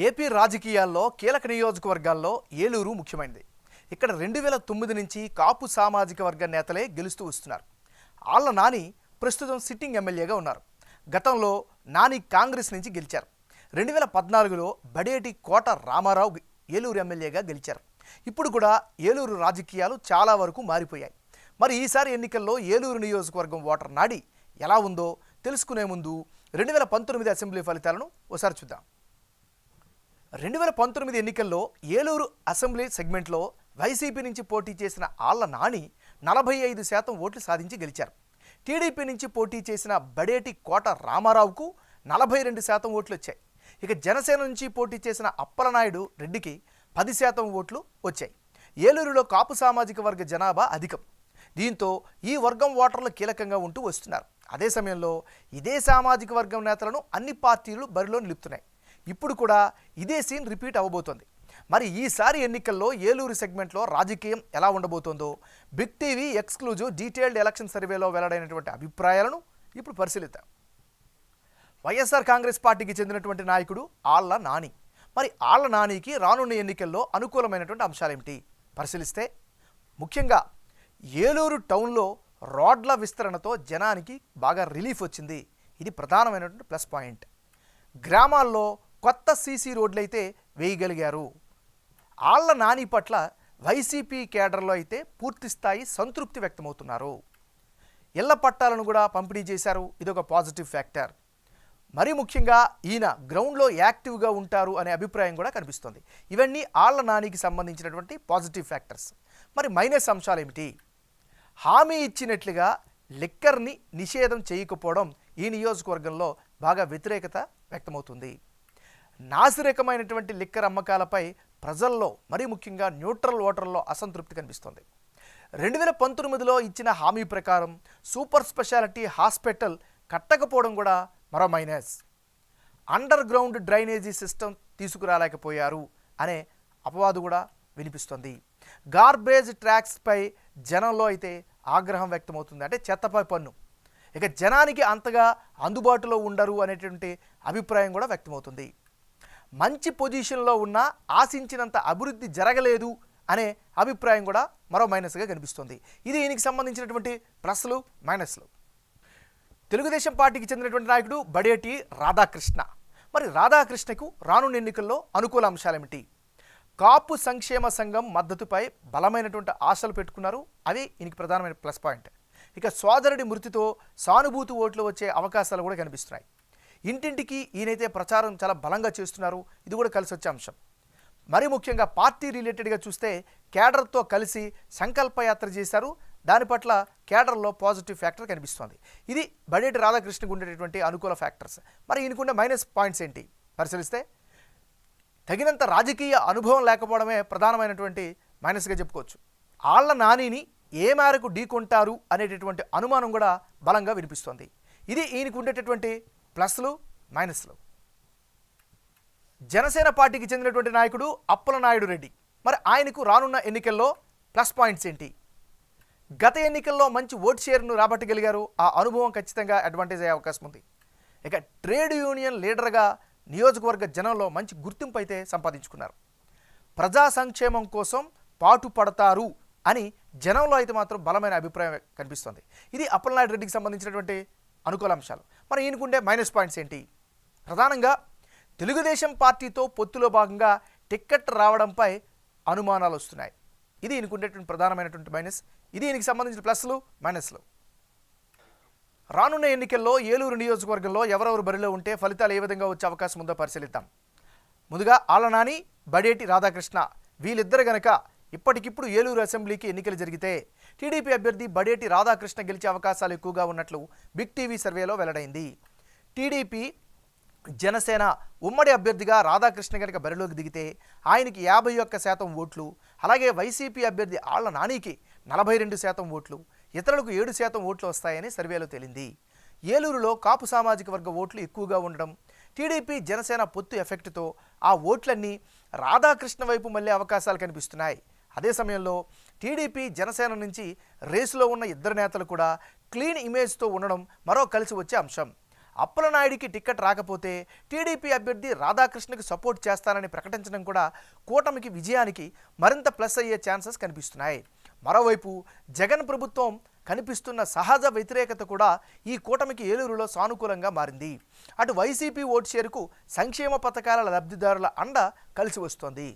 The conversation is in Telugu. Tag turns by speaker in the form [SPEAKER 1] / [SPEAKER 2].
[SPEAKER 1] ఏపీ రాజకీయాల్లో కీలక నియోజకవర్గాల్లో ఏలూరు ముఖ్యమైనది. ఇక్కడ 2009 నుంచి కాపు సామాజిక వర్గ నేతలే గెలుస్తూ వస్తున్నారు. ఆళ్ల నాని ప్రస్తుతం సిట్టింగ్ ఎమ్మెల్యేగా ఉన్నారు. గతంలో నాని కాంగ్రెస్ నుంచి గెలిచారు. 2014లో బడేటి కోట రామారావు ఏలూరు ఎమ్మెల్యేగా గెలిచారు. ఇప్పుడు కూడా ఏలూరు రాజకీయాలు చాలా వరకు మారిపోయాయి. మరి ఈసారి ఎన్నికల్లో ఏలూరు నియోజకవర్గం ఓటర్ నాడి ఎలా ఉందో తెలుసుకునే ముందు 2019 అసెంబ్లీ ఫలితాలను ఒకసారి చూద్దాం. 2019 ఎన్నికల్లో ఏలూరు అసెంబ్లీ సెగ్మెంట్లో వైసీపీ నుంచి పోటీ చేసిన ఆళ్ల నాని 45% ఓట్లు సాధించి గెలిచారు. టీడీపీ నుంచి పోటీ చేసిన బడేటి కోట రామారావుకు 42% ఓట్లు వచ్చాయి. ఇక జనసేన నుంచి పోటీ చేసిన అప్పలనాయుడు రెడ్డికి 10% ఓట్లు వచ్చాయి. ఏలూరులో కాపు సామాజిక వర్గ జనాభా అధికం. దీంతో ఈ వర్గం ఓటర్లు కీలకంగా ఉంటూ వస్తున్నారు. అదే సమయంలో ఇదే సామాజిక వర్గం నేతలను అన్ని పార్టీలు బరిలో నిలుపుతున్నాయి. ఇప్పుడు కూడా ఇదే సీన్ రిపీట్ అవ్వబోతోంది. మరి ఈసారి ఎన్నికల్లో ఏలూరు సెగ్మెంట్లో రాజకీయం ఎలా ఉండబోతోందో big TV exclusive detailed election సర్వేలో వెల్లడైనటువంటి అభిప్రాయాలను ఇప్పుడు పరిశీలిద్దాం. వైఎస్ఆర్ కాంగ్రెస్ పార్టీకి చెందినటువంటి నాయకుడు ఆళ్ల నాని. మరి ఆళ్ల నానికి రానున్న ఎన్నికల్లో అనుకూలమైనటువంటి అంశాలేమిటి పరిశీలిస్తే, ముఖ్యంగా ఏలూరు టౌన్లో రోడ్ల విస్తరణతో జనానికి బాగా రిలీఫ్ వచ్చింది. ఇది ప్రధానమైనటువంటి ప్లస్ పాయింట్. గ్రామాల్లో కొత్త సీసీ రోడ్లైతే వేయగలిగారు. ఆళ్ల నాని పట్ల వైసీపీ కేడర్లో అయితే పూర్తిస్థాయి సంతృప్తి వ్యక్తమవుతున్నారు. ఇళ్ల పట్టాలను కూడా పంపిణీ చేశారు. ఇదొక పాజిటివ్ ఫ్యాక్టర్. మరీ ముఖ్యంగా ఈయన గ్రౌండ్లో యాక్టివ్గా ఉంటారు అనే అభిప్రాయం కూడా కనిపిస్తుంది. ఇవన్నీ ఆళ్ల నానికి సంబంధించినటువంటి పాజిటివ్ ఫ్యాక్టర్స్. మరి మైనస్ అంశాలు ఏమిటి? హామీ ఇచ్చినట్లుగా లిక్కర్ని నిషేధం చేయకపోవడం ఈ నియోజకవర్గంలో బాగా వ్యతిరేకత వ్యక్తమవుతుంది. నాసిరకమైనటువంటి లిక్కర్ అమ్మకాలపై ప్రజల్లో మరీ ముఖ్యంగా న్యూట్రల్ ఓటర్లలో అసంతృప్తి కనిపిస్తోంది. 2019లో ఇచ్చిన హామీ ప్రకారం సూపర్ స్పెషాలిటీ హాస్పిటల్ కట్టకపోవడం కూడా మరో minus. Underground drainage system తీసుకురాలేకపోయారు అనే అపవాదు కూడా వినిపిస్తుంది. గార్బేజ్ ట్రాక్స్పై జనంలో అయితే ఆగ్రహం వ్యక్తమవుతుంది. అంటే చెత్తపై పన్ను ఇక జనానికి అంతగా అందుబాటులో ఉండరు అనేటువంటి అభిప్రాయం కూడా వ్యక్తమవుతుంది. మంచి పొజిషన్లో ఉన్న ఆశించినంత అభివృద్ధి జరగలేదు అనే అభిప్రాయం కూడా మరో మైనస్గా కనిపిస్తుంది. ఇది దీనికి సంబంధించినటువంటి ప్లస్లు మైనస్లు. తెలుగుదేశం పార్టీకి చెందినటువంటి నాయకుడు బడేటి రాధాకృష్ణ. మరి రాధాకృష్ణకు రానున్న ఎన్నికల్లో అనుకూల అంశాలేమిటి? కాపు సంక్షేమ సంఘం మద్దతుపై బలమైనటువంటి ఆశలు పెట్టుకున్నారు. అవి ఈయనకి ప్రధానమైన ప్లస్ పాయింట్. ఇక సోదరుడి మృతితో సానుభూతి ఓట్లు వచ్చే అవకాశాలు కూడా కనిపిస్తున్నాయి. ఇంటింటికి ఈయనైతే ప్రచారం చాలా బలంగా చేస్తున్నారు. ఇది కూడా కలిసి వచ్చే అంశం. మరీ ముఖ్యంగా పార్టీ రిలేటెడ్గా చూస్తే కేడర్తో కలిసి సంకల్పయాత్ర చేశారు. దాని పట్ల కేడర్లో పాజిటివ్ ఫ్యాక్టర్ కనిపిస్తోంది. ఇది బడేటి రాధాకృష్ణకు ఉండేటటువంటి అనుకూల ఫ్యాక్టర్స్. మరి ఈయనకుండే మైనస్ పాయింట్స్ ఏంటి పరిశీలిస్తే, తగినంత రాజకీయ అనుభవం లేకపోవడమే ప్రధానమైనటువంటి మైనస్గా చెప్పుకోవచ్చు. ఆళ్ల నానిని ఏ మేరకు ఢీకొంటారు అనేటటువంటి అనుమానం కూడా బలంగా వినిపిస్తోంది. ఇది ఈయనకు ఉండేటటువంటి ప్లస్లు మైనస్లు. జనసేన పార్టీకి చెందినటువంటి నాయకుడు అప్పలనాయుడు రెడ్డి. మరి ఆయనకు రానున్న ఎన్నికల్లో ప్లస్ పాయింట్స్ ఏంటి? గత ఎన్నికల్లో మంచి ఓట్ షేర్ను రాబట్టగలిగారు. ఆ అనుభవం ఖచ్చితంగా అడ్వాంటేజ్ అయ్యే అవకాశం ఉంది. ఇక ట్రేడ్ యూనియన్ లీడర్గా నియోజకవర్గ జనంలో మంచి గుర్తింపు అయితే సంపాదించుకున్నారు. ప్రజా సంక్షేమం కోసం పాటుపడతారు అని జనంలో అయితే మాత్రం బలమైన అభిప్రాయం కనిపిస్తుంది. ఇది అప్పలనాయుడు రెడ్డికి సంబంధించినటువంటి అనుకూల అంశాలు. మరి ఈయనకుండే మైనస్ పాయింట్స్ ఏంటి? ప్రధానంగా తెలుగుదేశం పార్టీతో పొత్తులో భాగంగా టిక్కెట్ రావడంపై అనుమానాలు వస్తున్నాయి. ఇది ఈయనకుండేటువంటి ప్రధానమైనటువంటి మైనస్. ఇది ఈయనకి సంబంధించిన ప్లస్లు మైనస్లు. రానున్న ఎన్నికల్లో ఏలూరు నియోజకవర్గంలో ఎవరెవరు బరిలో ఉంటే ఫలితాలు ఏ విధంగా వచ్చే అవకాశం ఉందో పరిశీలిద్దాం. ముందుగా ఆళ్ల నాని, బడేటి రాధాకృష్ణ వీళ్ళిద్దరు గనక ఇప్పటికిప్పుడు ఏలూరు అసెంబ్లీకి ఎన్నికలు జరిగితే టీడీపీ అభ్యర్థి బడేటి రాధాకృష్ణ గెలిచే అవకాశాలు ఎక్కువగా ఉన్నట్లు బిగ్ టీవీ సర్వేలో వెల్లడైంది. టీడీపీ జనసేన ఉమ్మడి అభ్యర్థిగా రాధాకృష్ణ కనుక బరిలోకి దిగితే ఆయనకి 51% ఓట్లు, అలాగే వైసీపీ అభ్యర్థి ఆళ్ల నానికి 42% ఓట్లు, ఇతరులకు 7% ఓట్లు వస్తాయని సర్వేలో తేలింది. ఏలూరులో కాపు సామాజిక వర్గ ఓట్లు ఎక్కువగా ఉండడం, టీడీపీ జనసేన పొత్తు ఎఫెక్ట్తో ఆ ఓట్లన్నీ రాధాకృష్ణ వైపు మళ్ళీ అవకాశాలు కనిపిస్తున్నాయి. అదే సమయంలో టీడీపీ జనసేన నుంచి రేసులో ఉన్న ఇద్దరు నేతలు కూడా క్లీన్ ఇమేజ్తో ఉండడం మరో కలిసి వచ్చే అంశం. అప్పలనాయుడికి టికెట్ రాకపోతే టీడీపీ అభ్యర్థి రాధాకృష్ణకి సపోర్ట్ చేస్తానని ప్రకటించడం కూడా కూటమికి విజయానికి మరింత ప్లస్ అయ్యే ఛాన్సెస్ కనిపిస్తున్నాయి. మరోవైపు జగన్ ప్రభుత్వం కనిపిస్తున్న సహజ వ్యతిరేకత కూడా ఈ కూటమికి ఏలూరులో సానుకూలంగా మారింది. అటు వైసీపీ ఓటు షేరుకు సంక్షేమ పథకాల లబ్ధిదారుల అండ కలిసి వస్తోంది.